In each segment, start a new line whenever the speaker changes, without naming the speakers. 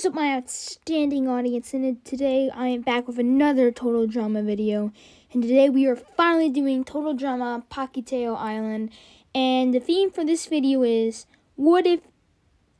is up, my outstanding audience, and today I am back with another Total Drama video. And today we are finally doing Total Drama Pakiteo Island. And the theme for this video is, what if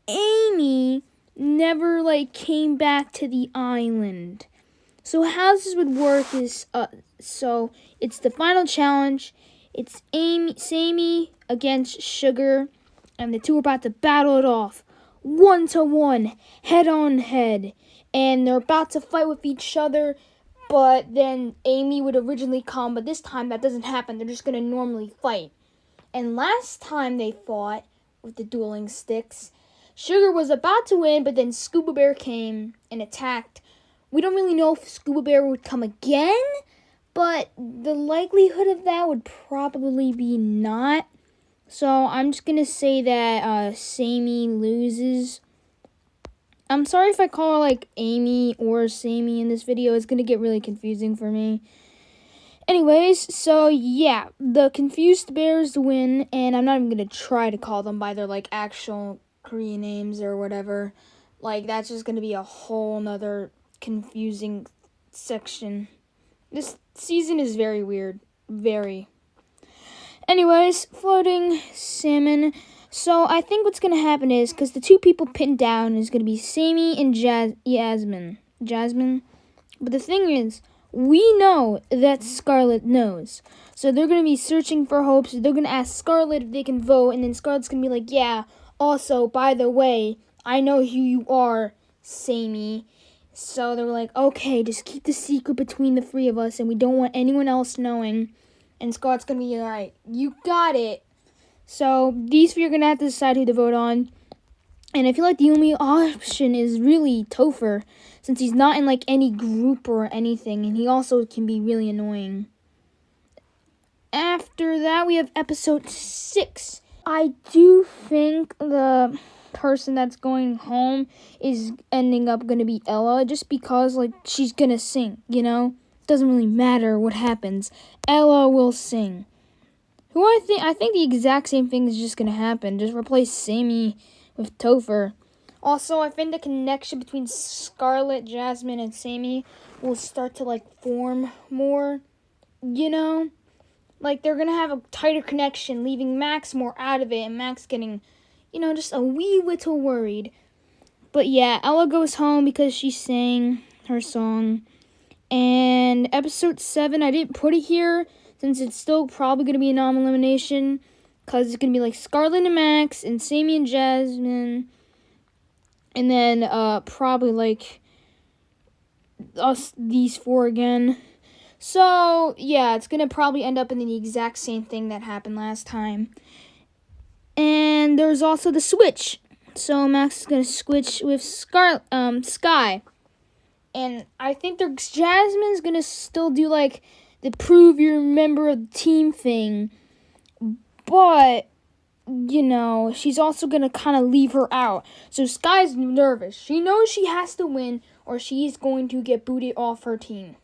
Amy never came back to the island? So how this would work is, so it's the final challenge. It's Sammy against Sugar, and the two are about to battle it off. 1-to-1, head-on-head, and they're about to fight with each other, but then Amy would originally come, but this time that doesn't happen. They're just going to normally fight. And last time they fought with the dueling sticks, Sugar was about to win, but then Scuba Bear came and attacked. We don't really know if Scuba Bear would come again, but the likelihood of that would probably be not. So I'm just going to say that Sammy loses. I'm sorry if I call her Amy or Sammy in this video. It's going to get really confusing for me. Anyways, so yeah, the confused bears win, and I'm not even going to try to call them by their actual Korean names or whatever. That's just going to be a whole nother confusing section. This season is very weird. Very. Anyways, floating salmon. So I think what's going to happen is, because the two people pinned down is going to be Sammy and Jasmine. But the thing is, we know that Scarlett knows. So they're going to be searching for hope. So they're going to ask Scarlett if they can vote. And then Scarlett's going to be like, yeah, also, by the way, I know who you are, Sammy. So they're like, okay, just keep the secret between the three of us. And we don't want anyone else knowing. And Scott's going to be, all right, you got it. So these three are going to have to decide who to vote on. And I feel like the only option is really Topher, since he's not in any group or anything. And he also can be really annoying. After that, we have episode 6. I do think the person that's going home is ending up going to be Ella, just because she's going to sing, Doesn't really matter what happens. Ella will sing. I think the exact same thing is just going to happen. Just replace Sammy with Topher. Also, I think the connection between Scarlett, Jasmine, and Sammy will start to form more, They're going to have a tighter connection, leaving Max more out of it, and Max getting, just a wee little worried. But yeah, Ella goes home because she sang her song. And episode 7, I didn't put it here since it's still probably going to be a non-elimination, because it's going to be Scarlett and Max and Sammy and Jasmine, and then probably us, these four again. So yeah, it's going to probably end up in the exact same thing that happened last time. And there's also the switch. So Max is going to switch with Sky. And I think Jasmine's going to still do, the prove you're a member of the team thing. But, she's also going to kind of leave her out. So Sky's nervous. She knows she has to win, or she's going to get booted off her team.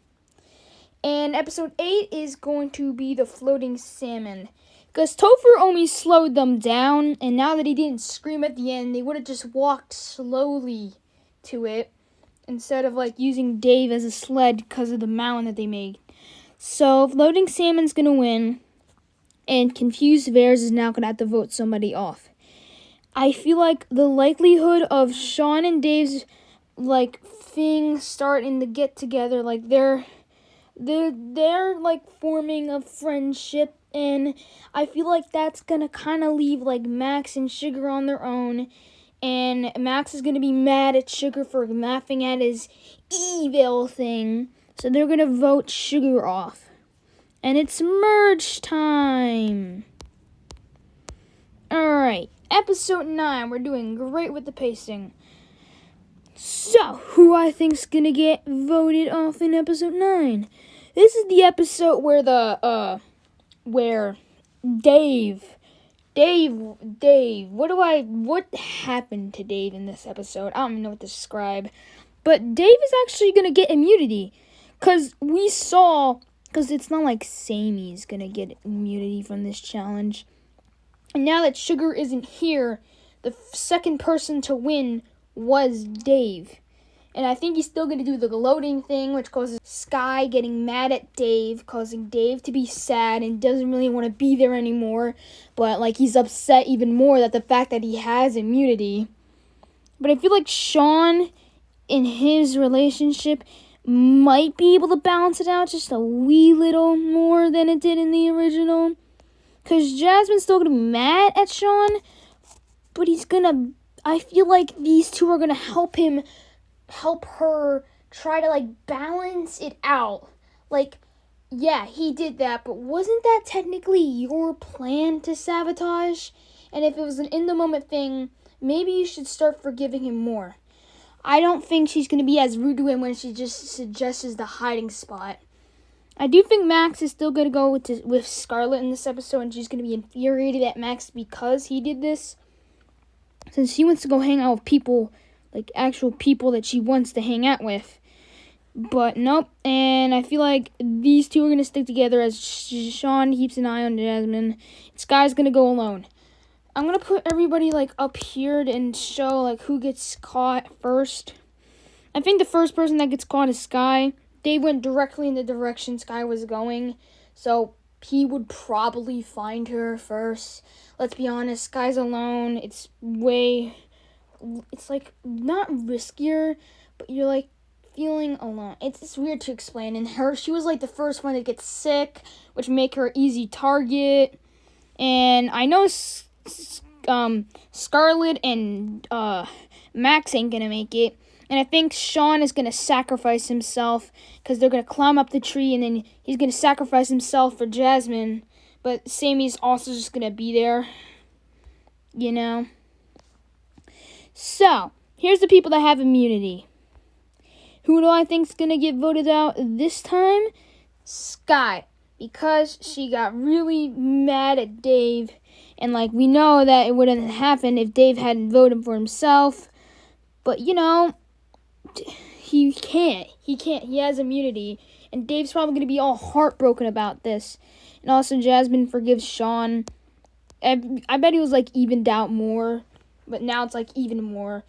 And episode 8 is going to be the floating salmon. Because Topher only slowed them down, and now that he didn't scream at the end, they would have just walked slowly to it, instead of using Dave as a sled because of the mound that they made. So floating salmon's gonna win, and confused bears is now gonna have to vote somebody off. I feel like the likelihood of Sean and Dave's thing starting to get together, they're forming a friendship, and I feel like that's gonna kind of leave Max and Sugar on their own. And Max is going to be mad at Sugar for laughing at his evil thing. So they're going to vote Sugar off. And it's merge time. Alright, episode 9. We're doing great with the pacing. So, who I think's going to get voted off in episode 9? This is the episode where Dave, what happened to Dave in this episode? I don't even know what to describe. But Dave is actually going to get immunity. Because it's not like Sammy's going to get immunity from this challenge. And now that Sugar isn't here, the second person to win was Dave. And I think he's still going to do the gloating thing, which causes Sky getting mad at Dave, causing Dave to be sad and doesn't really want to be there anymore. But, like, he's upset even more that the fact that he has immunity. But I feel like Sean, in his relationship, might be able to balance it out just a wee little more than it did in the original. Because Jasmine's still going to be mad at Sean, but I feel like these two are going to help her try to, like, balance it out. Like, yeah, he did that, but wasn't that technically your plan to sabotage? And if it was an in-the-moment thing, maybe you should start forgiving him more. I don't think she's going to be as rude to him when she just suggests the hiding spot. I do think Max is still going to go with Scarlett in this episode, and she's going to be infuriated at Max because he did this. Since she wants to go hang out with people, like actual people that she wants to hang out with. But nope, and I feel like these two are going to stick together as Sean keeps an eye on Jasmine. Sky's going to go alone. I'm going to put everybody, like, up here and show, like, who gets caught first. I think the first person that gets caught is Sky. They went directly in the direction Sky was going, so he would probably find her first. Let's be honest, Sky's alone. It's like, not riskier, but you're, like, feeling alone. It's weird to explain. And she was, like, the first one to get sick, which make her an easy target. And I know Scarlett and Max ain't gonna make it. And I think Sean is gonna sacrifice himself because they're gonna climb up the tree, and then he's gonna sacrifice himself for Jasmine. But Sammy's also just gonna be there, you know. So here's the people that have immunity. Who do I think's gonna get voted out this time? Sky, because she got really mad at Dave. And, like, we know that it wouldn't have happened if Dave hadn't voted for himself. But, you know, he can't. He has immunity. And Dave's probably going to be all heartbroken about this. And also, Jasmine forgives Sean. I bet he was, like, evened out more. But now it's, like, even more.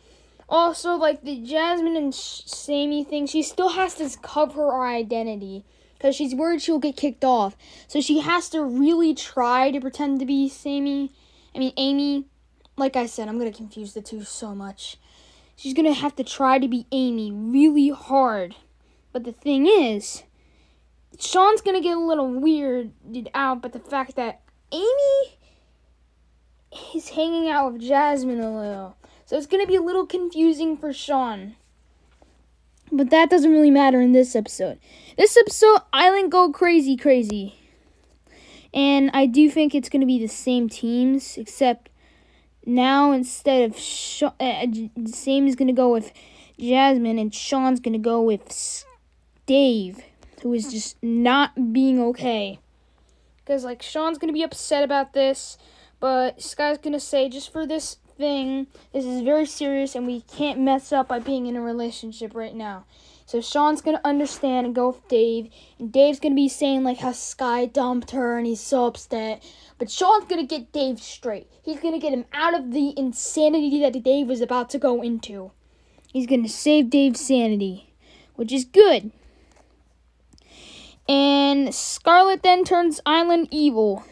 Also, like, the Jasmine and Sammy thing, she still has to cover her identity. Because she's worried she'll get kicked off. So she has to really try to pretend to be Amy. Like I said, I'm going to confuse the two so much. She's going to have to try to be Amy really hard. But the thing is, Sean's going to get a little weirded out. But the fact that Amy is hanging out with Jasmine a little. So it's going to be a little confusing for Sean. But that doesn't really matter in this episode. This episode, Island go crazy. And I do think it's going to be the same teams, except now instead of Sammy's going to go with Jasmine, and Sean's going to go with Dave, who is just not being okay. Because, like, Sean's going to be upset about this, but Sky's going to say, just for this thing, this is very serious and we can't mess up by being in a relationship right now. So Sean's gonna understand and go with Dave, and Dave's gonna be saying like how Sky dumped her and he's so upset, but Sean's gonna get Dave straight. He's gonna get him out of the insanity that Dave was about to go into. He's gonna save Dave's sanity, which is good. And Scarlett then turns Island evil.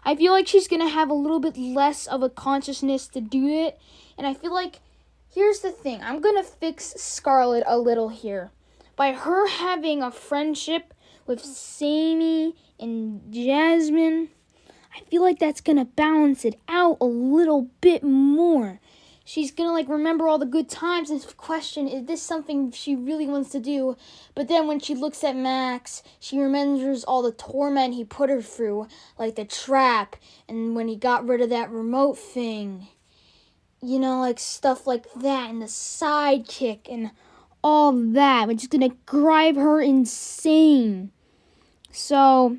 I feel like she's going to have a little bit less of a consciousness to do it. And I feel like, here's the thing. I'm going to fix Scarlett a little here. By her having a friendship with Sammy and Jasmine, I feel like that's going to balance it out a little bit more. She's going to, like, remember all the good times and question, is this something she really wants to do? But then when she looks at Max, she remembers all the torment he put her through, like the trap, and when he got rid of that remote thing. You know, like, stuff like that, and the sidekick, and all that, which is going to drive her insane. So,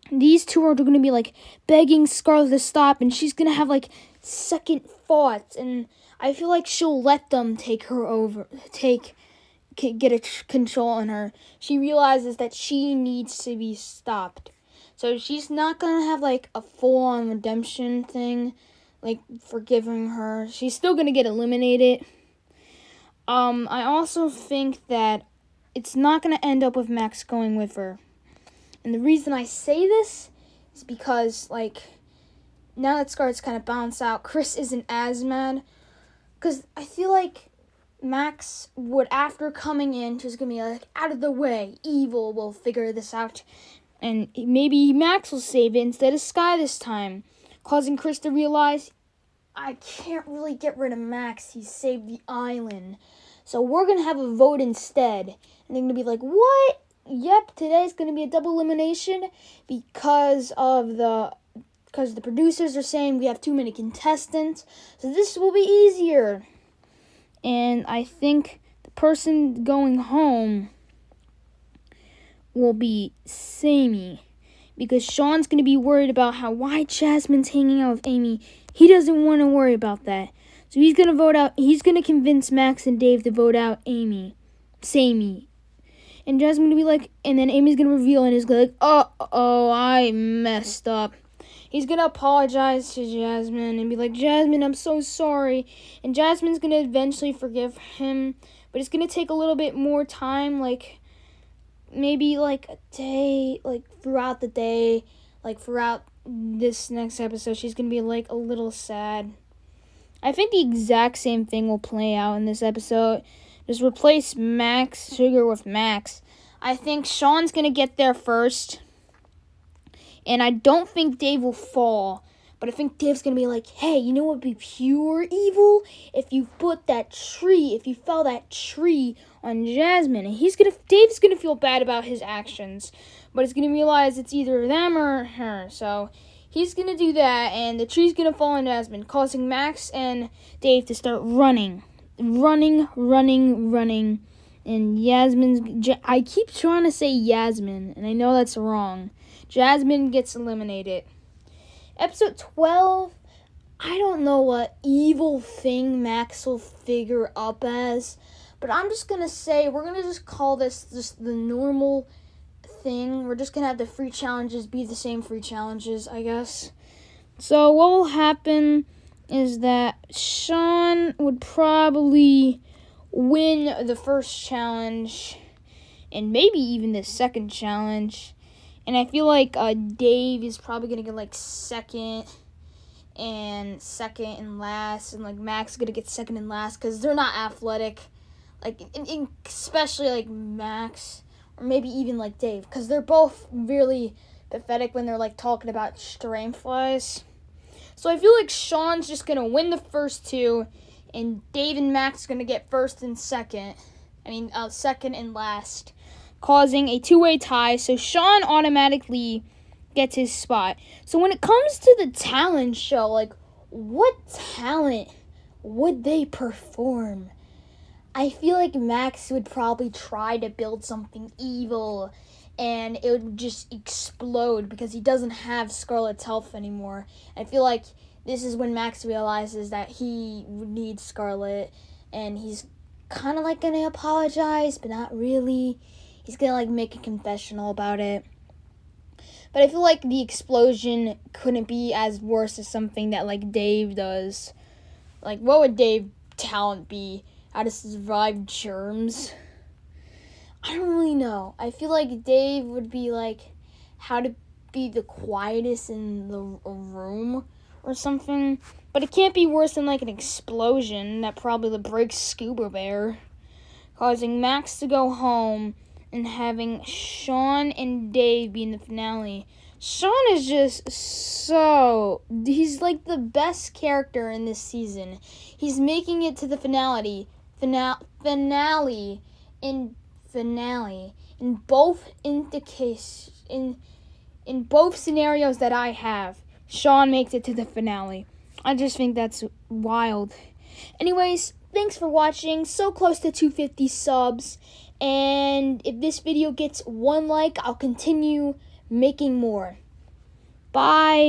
these two are going to be, like, begging Scarlett to stop, and she's going to have, like, second thoughts, and I feel like she'll let them take her over, get a control on her. She realizes that she needs to be stopped. So she's not going to have, like, a full-on redemption thing, like, forgiving her. She's still going to get eliminated. I also think that it's not going to end up with Max going with her. And the reason I say this is because, like, now that Scarlett's kind of balanced out, Chris isn't as mad. Because I feel like Max would, after coming in, just going to be like, out of the way, evil will figure this out. And maybe Max will save it instead of Sky this time, causing Chris to realize, I can't really get rid of Max. He saved the island. So we're going to have a vote instead. And they're going to be like, what? Yep, today's going to be a double elimination because the producers are saying we have too many contestants. So this will be easier. And I think the person going home will be Sammy, because Sean's going to be worried about why Jasmine's hanging out with Amy. He doesn't want to worry about that. So he's going to vote out. He's going to convince Max and Dave to vote out Sammy. And Jasmine's going to be like, and then Amy's going to reveal and he's going to be like, oh, I messed up. He's going to apologize to Jasmine and be like, Jasmine, I'm so sorry. And Jasmine's going to eventually forgive him. But it's going to take a little bit more time, like maybe like a day, like throughout the day, like throughout this next episode, she's going to be like a little sad. I think the exact same thing will play out in this episode. Just replace Sugar with Max. I think Sean's going to get there first. And I don't think Dave will fall. But I think Dave's going to be like, hey, you know what would be pure evil? If you fell that tree on Jasmine. And Dave's going to feel bad about his actions. But he's going to realize it's either them or her. So he's going to do that. And the tree's going to fall on Jasmine, causing Max and Dave to start running. And I keep trying to say Yasmin. And I know that's wrong. Jasmine gets eliminated. Episode 12, I don't know what evil thing Max will figure up as, but I'm just going to say, we're going to just call this just the normal thing. We're just going to have the free challenges be the same free challenges, I guess. So what will happen is that Sean would probably win the first challenge, and maybe even the second challenge. And I feel like Dave is probably going to get, like, second and last. And, like, Max is going to get second and last because they're not athletic. Like, especially, like, Max. Or maybe even, like, Dave. Because they're both really pathetic when they're, like, talking about strength-wise. So I feel like Sean's just going to win the first two. And Dave and Max are going to get second and last, causing a two-way tie, so Sean automatically gets his spot. So when it comes to the talent show, like, what talent would they perform? I feel like Max would probably try to build something evil, and it would just explode because he doesn't have Scarlett's health anymore. I feel like this is when Max realizes that he needs Scarlett, and he's kind of like going to apologize, but not really. He's going to, like, make a confessional about it. But I feel like the explosion couldn't be as worse as something that, like, Dave does. Like, what would Dave's talent be? How to survive germs? I don't really know. I feel like Dave would be, like, how to be the quietest in the room or something. But it can't be worse than, like, an explosion that probably breaks Scuba Bear, causing Max to go home and having Sean and Dave be in the finale. Sean is just he's like the best character in this season. He's making it to the finale. In both scenarios that I have, Sean makes it to the finale. I just think that's wild. Anyways, thanks for watching. So close to 250 subs. And if this video gets 1 like, I'll continue making more. Bye.